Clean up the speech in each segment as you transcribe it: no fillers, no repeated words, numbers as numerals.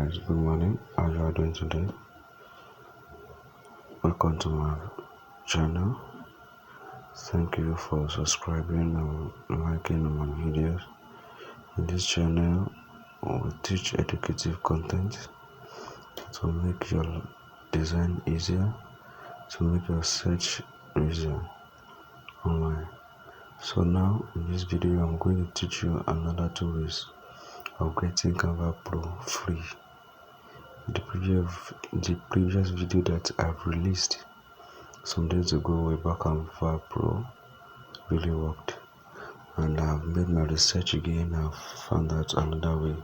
guys, good morning. How you are doing today? Welcome to my channel. Thank you for subscribing and liking my videos. In this channel, we teach educative content to make your design easier, to make your search easier online. So now, in this video, I'm going to teach you another 2 ways of getting Canva Pro free. The previous video that I've released some days ago about Canva Pro really worked, and I've made my research again. I've found out another way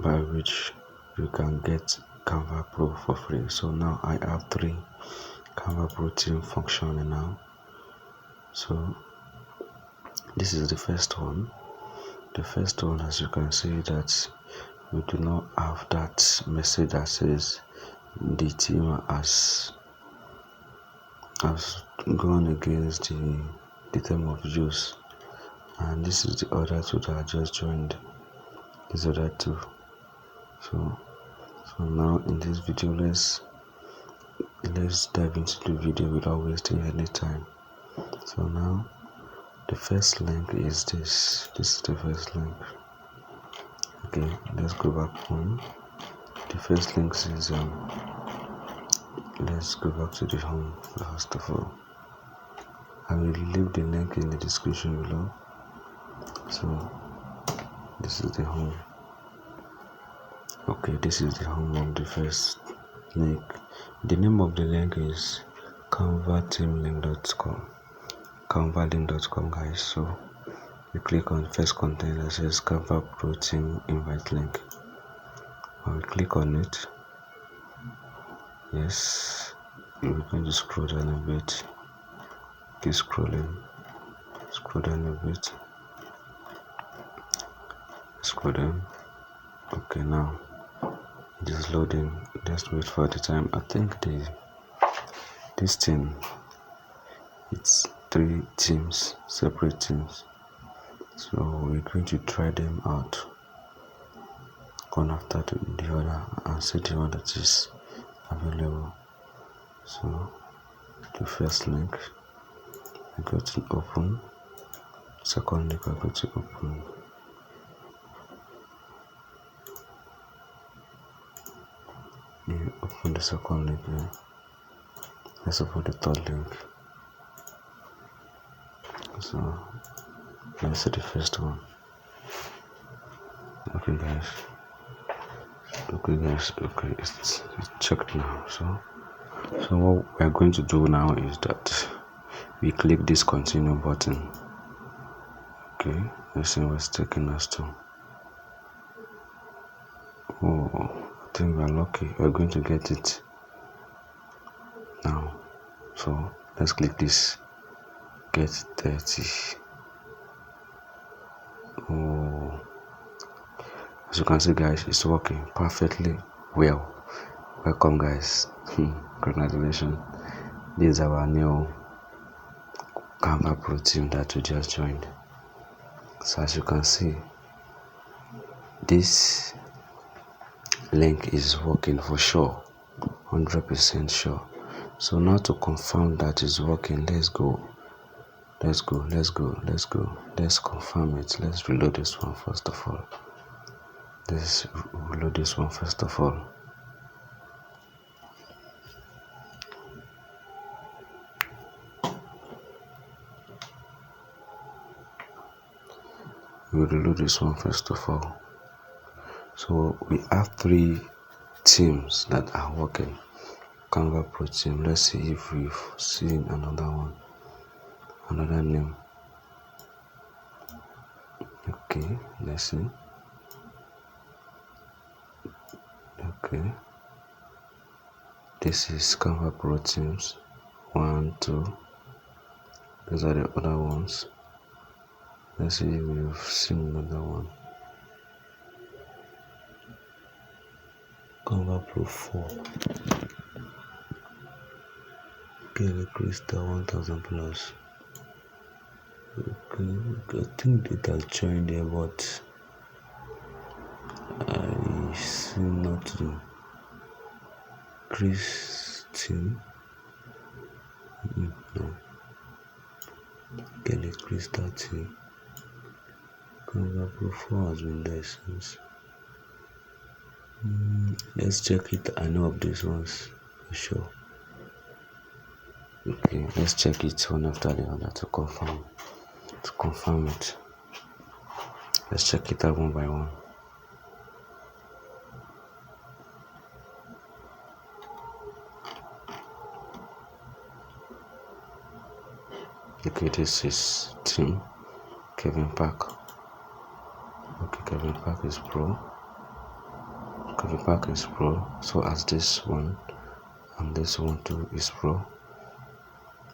by which you can get Canva Pro for free. So now I have 3 Canva Pro theme functioning now. So this is the first one. The first one, as you can see, that we do not have that message that says the theme has gone against the term of use. And this is the other 2 that I just joined. These other 2. So now in this video, let's dive into the video without wasting any time. So now the first link is this. This is the first link. Okay, let's go back home. The first link is let's go back to the home first of all. I will leave the link in the description below. So this is the home. Okay, this is the home of the first link. The name of the link is canvalink.com. canvalink.com, guys. So you click on first content that says Canva Pro Team Invite Link. I will click on it. Yes, we're going to scroll down a bit. Keep scrolling. Scroll down a bit. Scroll down. Okay, now it is loading. Let's wait for the time. I think this thing, it's 3 teams, separate teams. So we're going to try them out one after the other and see the one that is available. So the first link, I go to open. Second link, I go to open. You open the second link here. Let's open the third link. So let's see the first one. Okay guys, it's checked now. So what we're going to do now is that we click this continue button. Okay, let's see what's taking us to. Oh, I think we're lucky. We're going to get it now. So let's click this get 30. Oh, as you can see, guys, it's working perfectly well. Welcome, guys. Congratulations. This is our new Canva Pro team that we just joined. So as you can see, this link is working for sure, 100% sure. So now to confirm that it's working, let's confirm it. Let's reload this one first of all. We'll reload this one first of all. So we have 3 teams that are working. Canva Pro team. Let's see if we've seen another one, another name. Okay, let's see. Okay, this is Canva Pro teams 1, 2. These are the other ones. Let's see if we've seen another one. Canva Pro 4. Okay, the crystal 1000 plus. Okay, I think that has joined there, but I Christine not to Christine. No. Get it, Crystal T. Canva Pro 4 has been there since. Let's check it. I know of these ones for sure. Okay, let's check it one after the other to confirm it. Let's check it out one by one. Okay, this is Team Kevin Park. Okay, Kevin Park is Pro. Canva Pro is Pro, so as this one and this one too is Pro.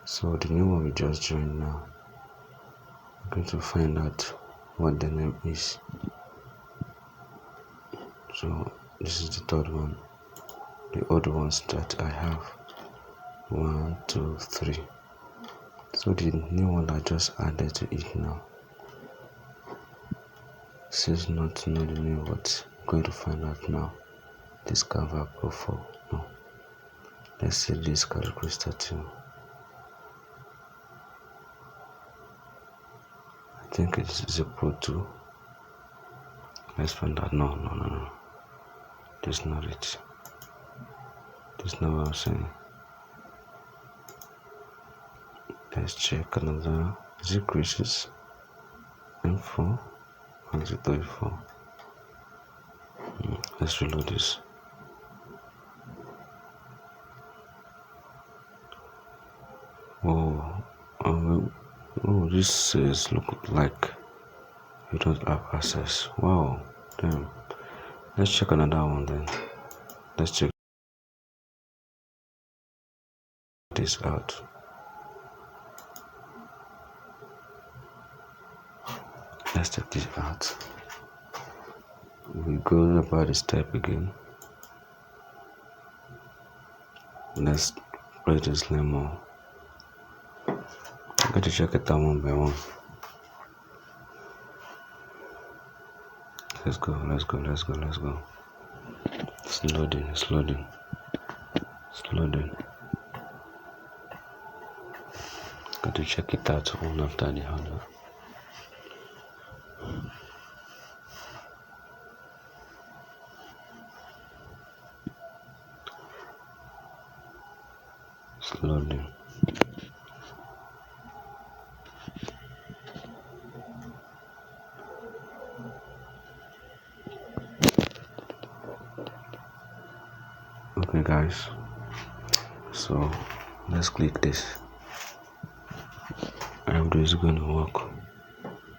So the new one we just joined now. I'm going to find out what the name is. So this is the third one. The old ones that I have, 1, 2, 3. So the new one I just added to it now. Says not to know the name, but I'm going to find out now. This Canva Pro 4. No. Let's see this Crystal too. I think it is a Pro 2. Let's find out. No. This is not it. This is not what I'm saying. Let's check another. Is it Chris's? M4? Or is it 34? Let's reload this. Oh, this says look like you don't have access. Wow, damn. Let's check another one then. Let's check this out. Let's check this out. We go about the step again. Let's press this lemon. I'm going to check it out one by one. Let's go. It's loading. Got to check it out one after the other. It's loading. Okay guys, so let's click this. Everything is going to work.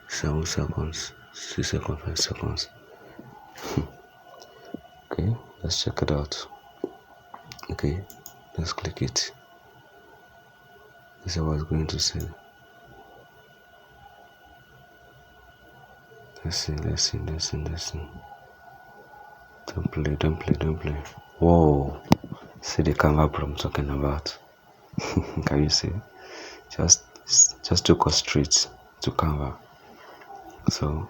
7 seconds, 6 seconds, 5 seconds. Okay, let's check it out. Okay, let's click it. This is what it's going to say. Let's see. Don't play. Whoa, see the Canva Pro I'm talking about. Can you see? Just took us straight to Canva. So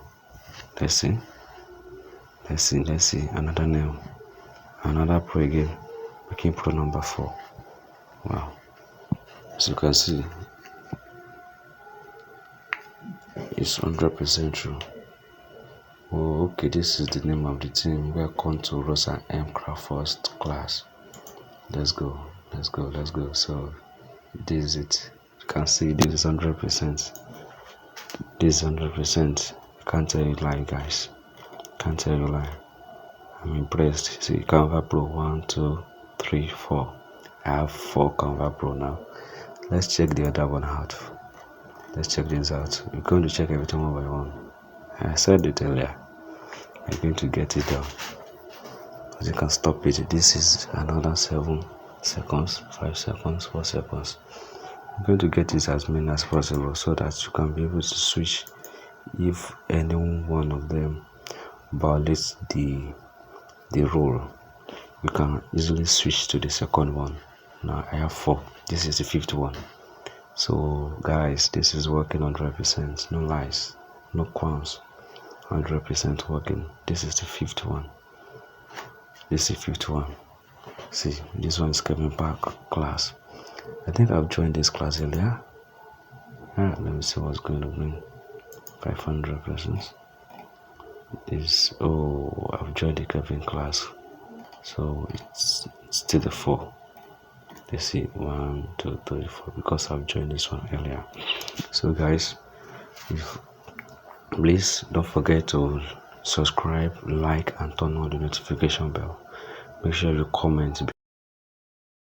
let's see another name, another Pro again, making Pro number 4. Wow, as you can see, it's 100% true. Oh, okay, this is the name of the team. Welcome to Rosa M Craft First class. Let's go. So this is it. You can see this is 100%. This is 100%. Can't tell you lie, guys. Can't tell you lie. I'm impressed. See, Canva Pro 1, 2, 3, 4. I have 4 Canva Pro now. Let's check the other one out. Let's check this out. We're going to check everything one by one. I said it earlier. I'm going to get it done. As you can stop it. This is another 7 seconds, 5 seconds, 4 seconds. I'm going to get it as many as possible so that you can be able to switch if any one of them violates the rule. You can easily switch to the second one. Now I have 4. This is the 5th one. So guys, this is working 100%. No lies, no qualms. 100% working. This is the 5th one. This is 51. See, this one is Kevin Park class. I think I've joined this class earlier. Let me see what's going to bring. 500 persons. I've joined the Kevin class, so it's still the 4. Let's see, 1, 2, 3, 4, because I've joined this one earlier. So guys, please don't forget to subscribe, like, and turn on the notification bell. Make sure you comment